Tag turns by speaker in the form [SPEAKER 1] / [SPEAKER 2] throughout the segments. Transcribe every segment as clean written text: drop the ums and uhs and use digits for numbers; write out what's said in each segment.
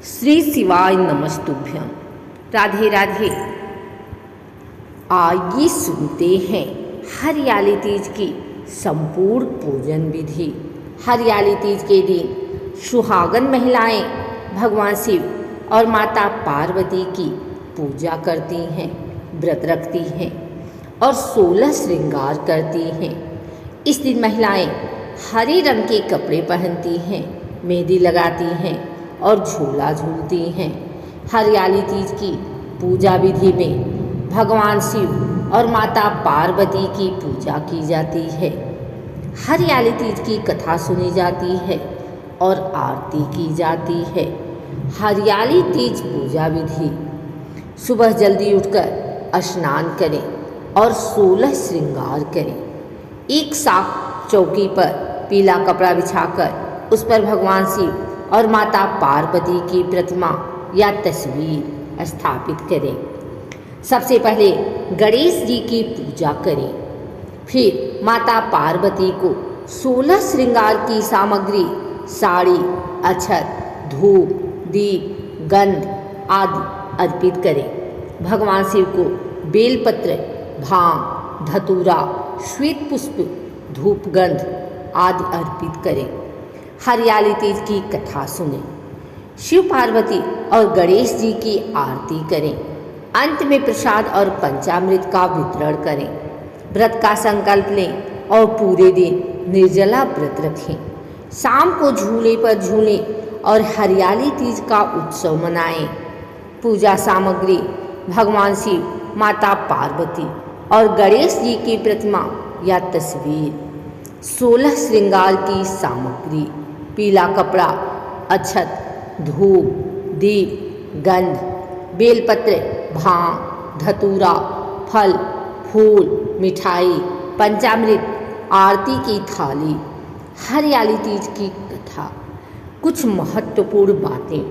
[SPEAKER 1] श्री शिवाय नमस्तुभ्यं। राधे राधे। आइए सुनते हैं हरियाली तीज की संपूर्ण पूजन विधि। हरियाली तीज के दिन सुहागन महिलाएं भगवान शिव और माता पार्वती की पूजा करती हैं, व्रत रखती हैं और 16 श्रृंगार करती हैं। इस दिन महिलाएं हरे रंग के कपड़े पहनती हैं, मेहंदी लगाती हैं और झूला झूलती हैं। हरियाली तीज की पूजा विधि में भगवान शिव और माता पार्वती की पूजा की जाती है। हरियाली तीज की कथा सुनी जाती है और आरती की जाती है। हरियाली तीज पूजा विधि: सुबह जल्दी उठकर स्नान करें और 16 श्रृंगार करें। एक साफ चौकी पर पीला कपड़ा बिछाकर उस पर भगवान शिव और माता पार्वती की प्रतिमा या तस्वीर स्थापित करें। सबसे पहले गणेश जी की पूजा करें, फिर माता पार्वती को 16 श्रृंगार की सामग्री साड़ी, अक्षत, धूप, दीप, गंध आदि अर्पित करें। भगवान शिव को बेलपत्र, भांग, धतूरा, श्वेत पुष्प, धूप, गंध आदि अर्पित करें। हरियाली तीज की कथा सुनें, शिव पार्वती और गणेश जी की आरती करें। अंत में प्रसाद और पंचामृत का वितरण करें। व्रत का संकल्प लें और पूरे दिन निर्जला व्रत रखें। शाम को झूले पर झूलें और हरियाली तीज का उत्सव मनाएं। पूजा सामग्री: भगवान शिव, माता पार्वती और गणेश जी की प्रतिमा या तस्वीर, 16 श्रृंगार की सामग्री, पीला कपड़ा, अक्षत, धूप, दीप, गंध, बेलपत्र, भांग, धतूरा, फल, फूल, मिठाई, पंचामृत, आरती की थाली। हरियाली तीज की कथा। कुछ महत्वपूर्ण बातें।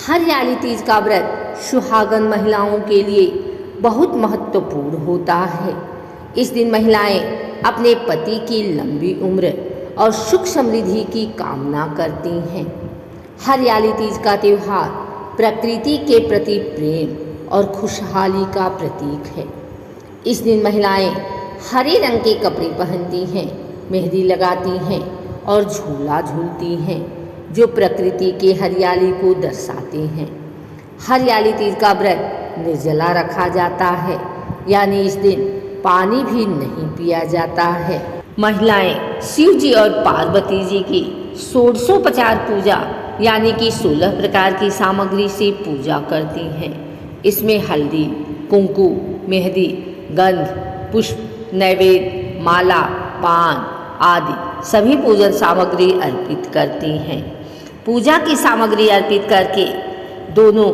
[SPEAKER 1] हरियाली तीज का व्रत सुहागन महिलाओं के लिए बहुत महत्वपूर्ण होता है। इस दिन महिलाएं अपने पति की लंबी उम्र और सुख समृद्धि की कामना करती हैं। हरियाली तीज का त्यौहार प्रकृति के प्रति प्रेम और खुशहाली का प्रतीक है। इस दिन महिलाएं हरे रंग के कपड़े पहनती हैं, मेहंदी लगाती हैं और झूला झूलती हैं, जो प्रकृति के हरियाली को दर्शाते हैं। हरियाली तीज का व्रत निर्जला रखा जाता है, यानी इस दिन पानी भी नहीं पिया जाता है। महिलाएं शिव जी और पार्वती जी की षोडशोपचार पूजा यानी कि 16 प्रकार की सामग्री से पूजा करती हैं। इसमें हल्दी, कुंकु, मेहंदी, गंध, पुष्प, नैवेद्य, माला, पान आदि सभी पूजन सामग्री अर्पित करती हैं। पूजा की सामग्री अर्पित करके दोनों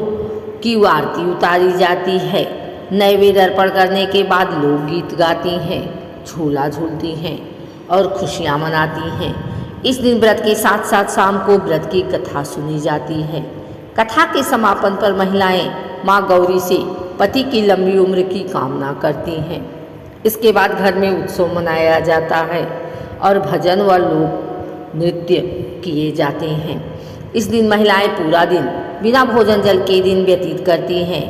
[SPEAKER 1] की आरती उतारी जाती है। नैवेद्य अर्पण करने के बाद लोकगीत गाती हैं, झूला झूलती हैं और खुशियाँ मनाती हैं। इस दिन व्रत के साथ साथ शाम को व्रत की कथा सुनी जाती है। कथा के समापन पर महिलाएं माँ गौरी से पति की लंबी उम्र की कामना करती हैं। इसके बाद घर में उत्सव मनाया जाता है और भजन व लोक नृत्य किए जाते हैं। इस दिन महिलाएं पूरा दिन बिना भोजन जल के दिन व्यतीत करती हैं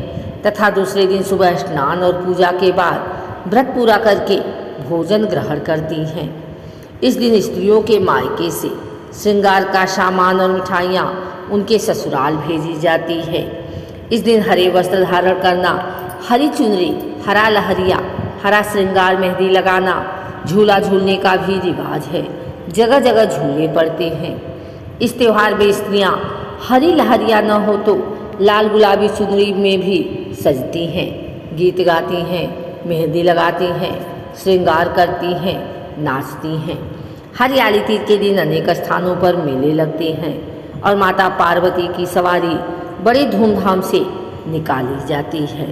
[SPEAKER 1] तथा दूसरे दिन सुबह स्नान और पूजा के बाद व्रत पूरा करके भोजन ग्रहण करती हैं। इस दिन स्त्रियों के मायके से श्रृंगार का सामान और मिठाइयाँ उनके ससुराल भेजी जाती है। इस दिन हरे वस्त्र धारण करना, हरी चुनरी, हरा लहरिया, हरा श्रृंगार, मेहंदी लगाना, झूला झूलने का भी रिवाज है। जगह जगह झूले पड़ते हैं। इस त्यौहार में स्त्रियाँ हरी लहरिया न हो तो लाल गुलाबी चुनरी में भी सजती हैं, गीत गाती हैं, मेहंदी लगाती हैं, श्रृंगार करती हैं, नाचती हैं। हरियाली तीज के दिन अनेक स्थानों पर मेले लगते हैं और माता पार्वती की सवारी बड़े धूमधाम से निकाली जाती है।